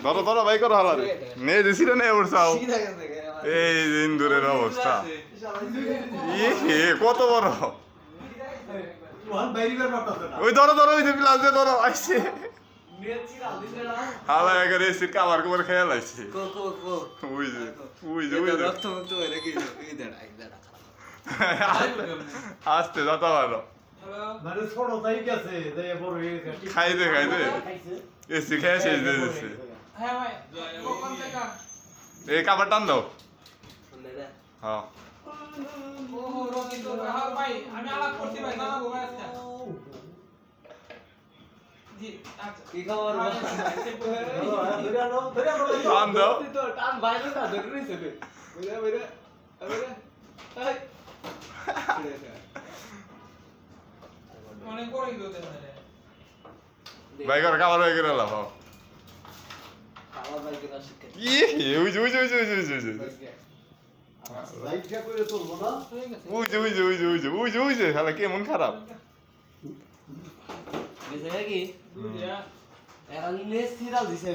ধরো ধরো ভাই করো হালারে নে দিছিল নে উড়ছাও এই ইন্দুরের অবস্থা কত বড় ওই ধরো ধরো ওই যে প্লাস দিয়ে ধরো আইছে হালা এগারে এসে কাবার কুবার খেয়াল আইছে ওই যে আস্তে যাতা ভালো খাইতে খাইতে এসি খেয়ে শেষ দিয়ে দিচ্ছে এই কাবার টান দাও হ্যাঁ টান দাও ভাই কর খাবার হয়ে গেল লাভ কেমন খারাপ এখন ইংলিশ সিরিয়াল দিছে